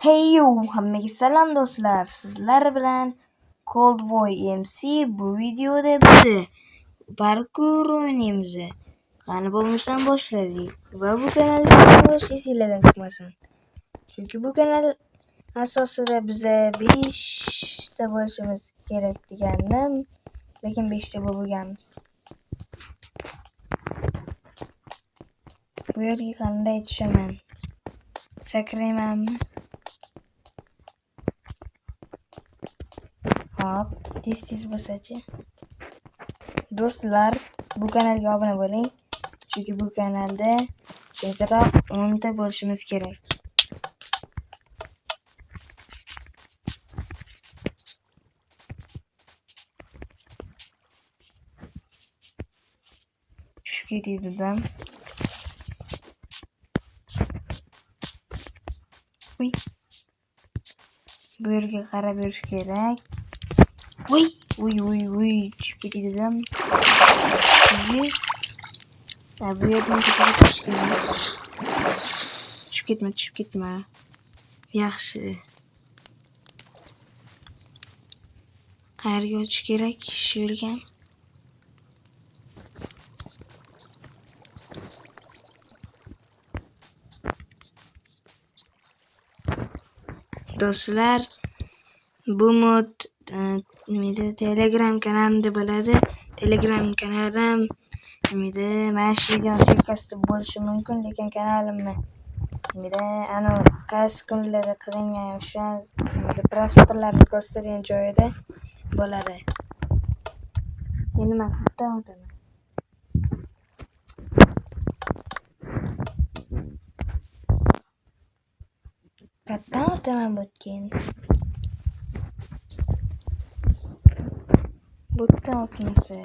Hey yo, hammaga salom do'stlar. Sizlar bilan Coldboy MC. Bu videoda biz parkour o'ynaymiz. Qani bo'lmasam boshladik. Va bu kanalga bosh esinglardan chiqmasin. Chunki bu kanal asosida biza 5 ta bo'lishimiz kerak degandim, lekin 5 ta bo'lganmiz. Bu yerga qanday tushaman? Sakraymanmi? Hop, tez bo'lsa-chi. Do'stlar, bu kanalga obuna bo'ling. Chunki bu kanalda tezroq 10 ta bo'lishimiz kerak. Tushib ketdim. Bu yerga qarab yurish kerak. Uy, tushib ketdim. Bu yerdan tepaga chiqish kerak. Tushib ketma. Yaxshi. Qayerga o'tish kerak? Shu yerga. Do'stlar, bu mod Telegram kanalimda bo'ladi. Telegram kanalim mana shu video sekasida bo'lishi mumkin, lekin kanalimni ana qaysi kunlarda qilingan o'sha prosperlarni ko'rsatgan joyida bo'ladi. Endi men qayerdan o'taman? Qayerdan o'taman bo'tgan? Bo'tdan o'tmasa.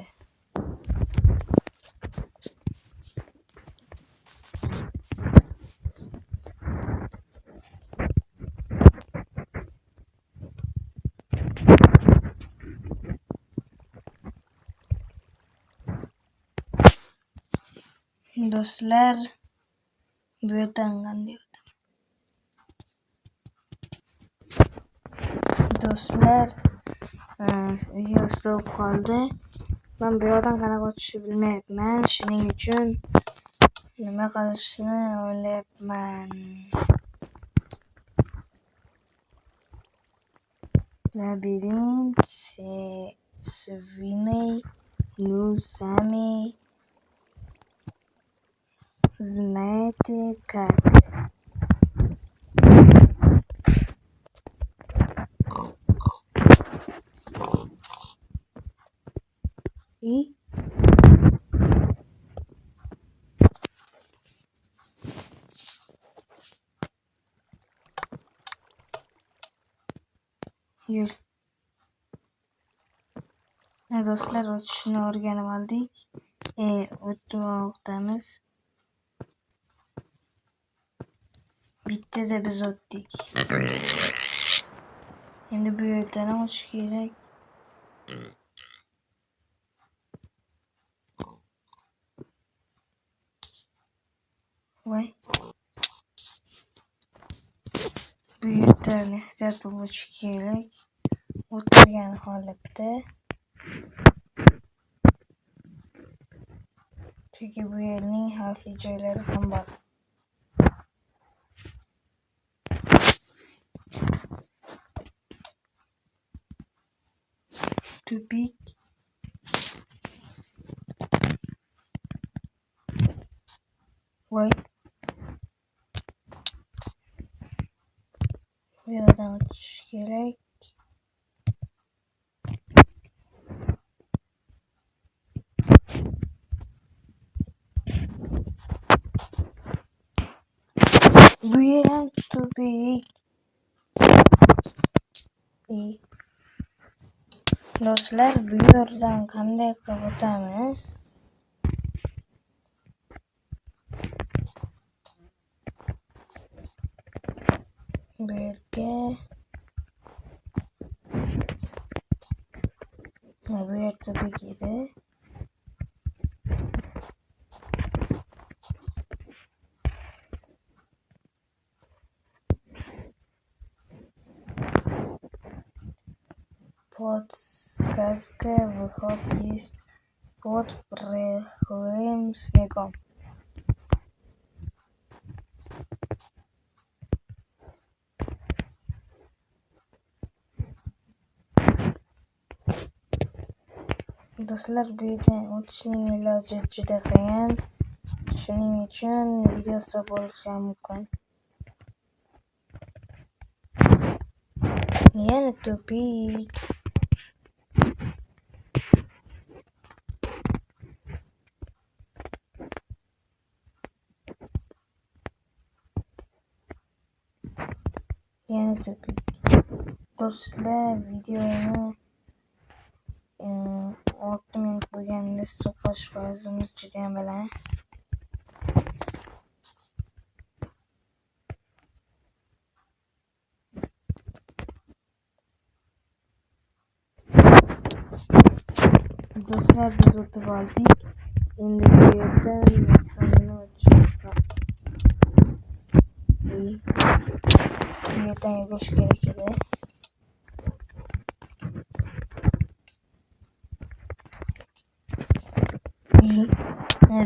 Do'stlar, bu yerdan qanday o'taman? Do'stlar, video stop qoldi. Men bu yerdan qanaqa o'tishni bilmayapman. Shuning uchun nima qilishni o'ylayapman. Labirint свиней, ну сами знаете как. И yur. Do'stlar, o'tishni o'rganib oldik. O'tmoqdamiz. Bittada biz o'tdik. Endi bu yerdan ham o'tish kerak. Voy. Bu yerdan ehtiyot bo'lib o'tish kerak. O'tirgan holatda. Chunki bu yerning xavfli joylari ham bor. Tupik. Voy. Bu yerdan o'tish kerak. Bu yer ham tupik. Do'stlar, bu yerdan qanday qilib o'tamiz? Bu yerga bu yer tupik edi. подсказка. Выход есть под прелым снегом. Do'stlar, bu yerdan o'tishning iloji juda qiyin. Shuning uchun videosi bo'lishi mumkin. Yana tupik. Yana tupik. Do'stlar, videoni 6 minut bo'lganda stop qo'yish vazimiz juda ham baland. Do'stlar, biz o'tib oldik. Endi bu yerdan insonni o'chirsa. Bu yerdan yugurish kerak edi.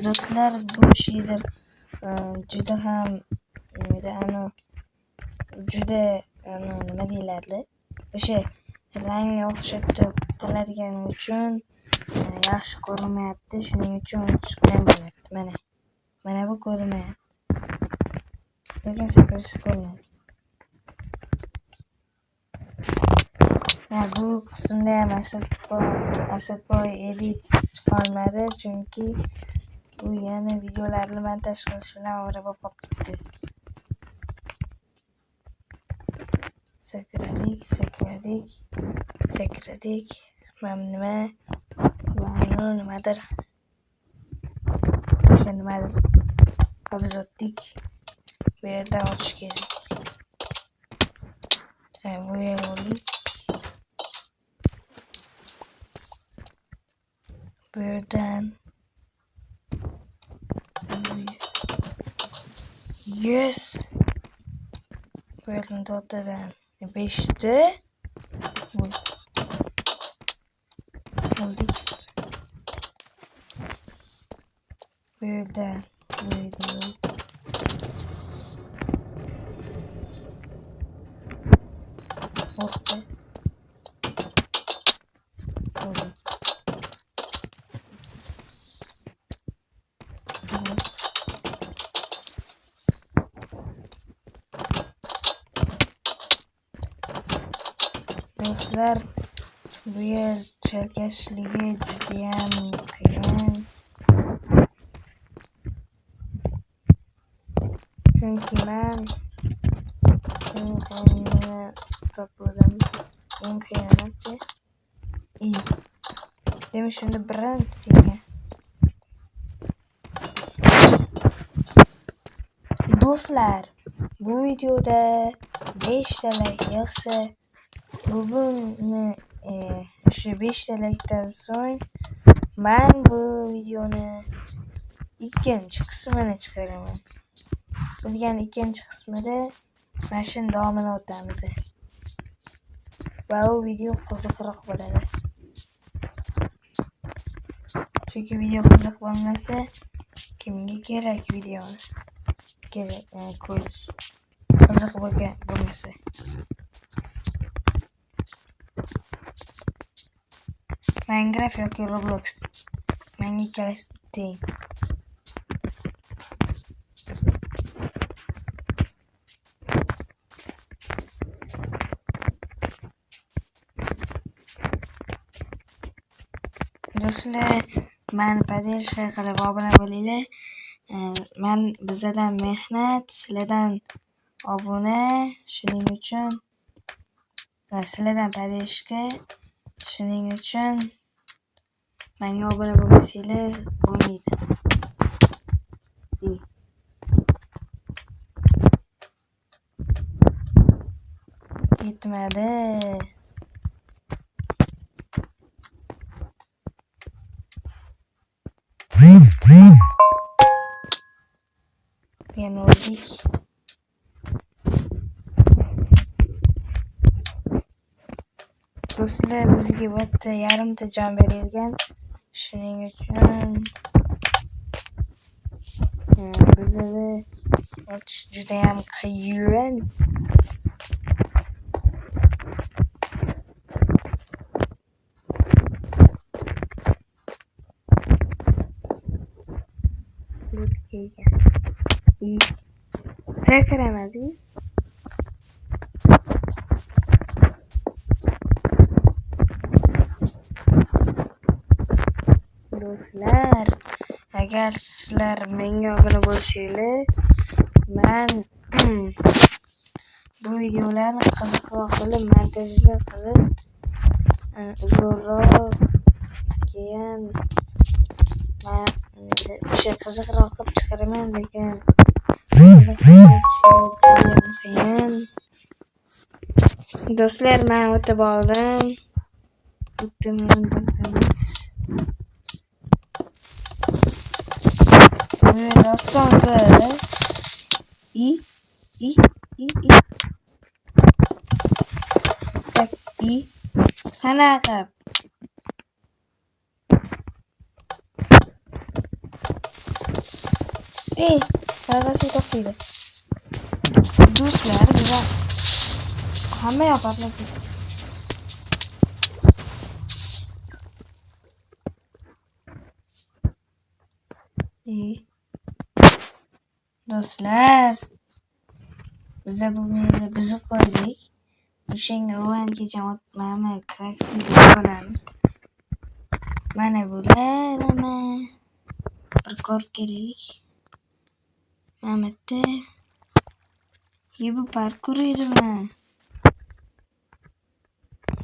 Do'stlar, bu shader juda ham nima deyiladi? O'sha rangni o'xshatib qiladigan uchun yaxshi ko'rinmayapti. Shuning uchun chiqqan bo'lyapti. Mana bu ko'rinmayapti. Lekin sakrish ko'rinadi. Bu qismda ham Asadboy edit chiqolmadi, chunki u yana videolarni montaj qilish bilan ovora bo'lib qolibdi. Sakradik. Nimadir qabz o'tdik. Bu yerdan o'tish kerak. Bu yer oldik. Bu yerdan yes. Bu yerdan 4dan 5'te oldik. Bu yerdan bu video orta oldik. Do'stlar, bu yer chalkashligi judayam qiyin. Chunki men eng qiyinini topdim. Eng qiyin emaschi? Demak, shunda birinchisiga. Do'stlar, bu videoda 5 ta like yig'sa, bugunni shu 5 ta like'dan so'ng men bu videoni ikkinchi qismini chiqaraman. Bo'lgan ikkinchi qismida mana shu davomini o'tamiz. Va u video qiziqroq bo'ladi. Chunki video qiziq bo'lmasa, kimga kerak videoni? Ko'rish qiziq bo'lmasa. Minecraft yoki Roblox. Menga ikkalasi teng. Do'stlar, meni podдержка qilib obuna bo'linglar. Bizdan mehnat, sizlardan obuna. Shuning uchun sizlardan podдержка. Shuning uchun menga obuna bo'lmasanglar bo'lmaydi. Yetmadi. Yana oldik. Do'stlar, bizga bitta yarimta jon berilgan. Shuning uchun bizni otish juda ham qiyin. Sakramadik. Do'stlar, agar sizlar menga obuna bo'lsanglar, men bu videolarni qiziqroq qilib montajlar qilib uzunroq keyin o'sha qiziqroq qilib chiqaraman, lekin qiyin. Do'stlar, men o'tib oldim. Bitta men do'stimiz. Rassomga qanaqa qarg'asi to'xtaydi. Do'stlar, biz hamma yoqamiz. Do'stlar, biz bu yerni buzib qo'ydik. O'shanga o'yingacha o'tmayman, kreativ bo'lamiz. Mana bular nima? Bir ko'rib kelaylik. Mana bitta. Bu parkur edimi?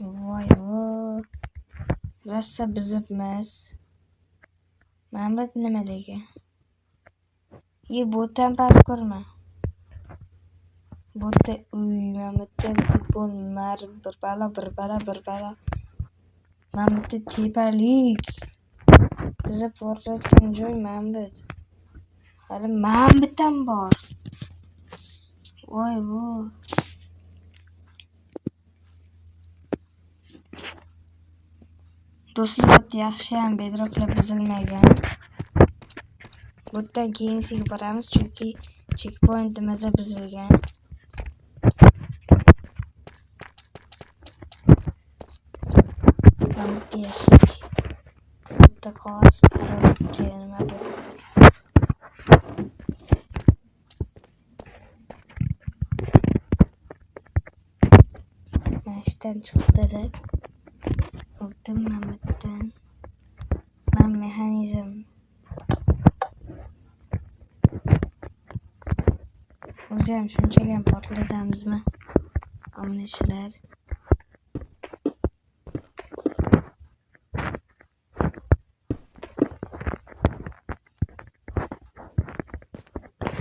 Voy. Rosa bizibmiz. Mana bu nima lekin? Bu tam parkurmi? Bu da mana bitta futbol mar bir balo. Mana bitta tepalik. Bizni portlayotgan joy mana bu. Hali mana bitam bor. Voy bu. Do'stlar, yaxshi ham bedrocklar buzilmagan. Bundan keyingiga boramiz, chunki checkpointimiz buzilgan. Bitta yashik. Bitta qog'oz parolga nima bu? Ishdan chiqdi. O'tdim Mamatdan. Men mexanizm. O'zi ham shunchalik ham portlatamizmi? Omnishilar.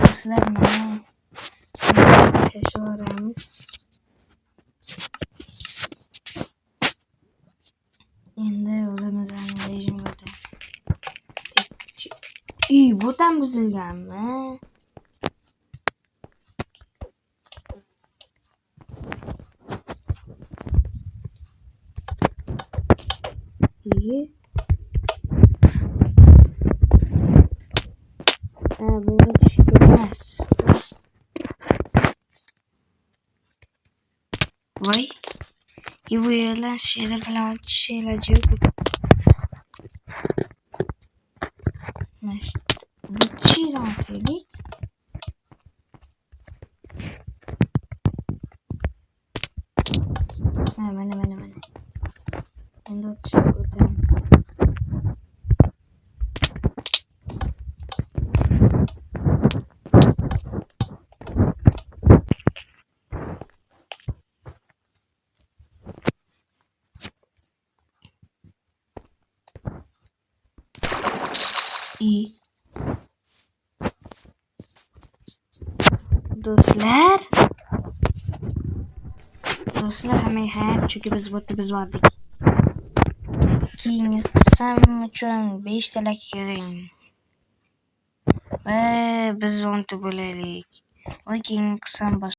Sizlar mana tashvoramiz. Endi o'zimizning rejimga o'tamiz. Bu ham buzilganmi? Bunga tushib emas. Voy. Bu yerlar şeyler falan şeyler yok. İşte bu çiz antelik. Hemen. Ben de oturuyorum. İyi. Do'stlar hamma hayot çünkü biz vardik. Keyingi qism uchun 5 talak yig'ing va biz 10 ta bo'laylik. Va keyingi qism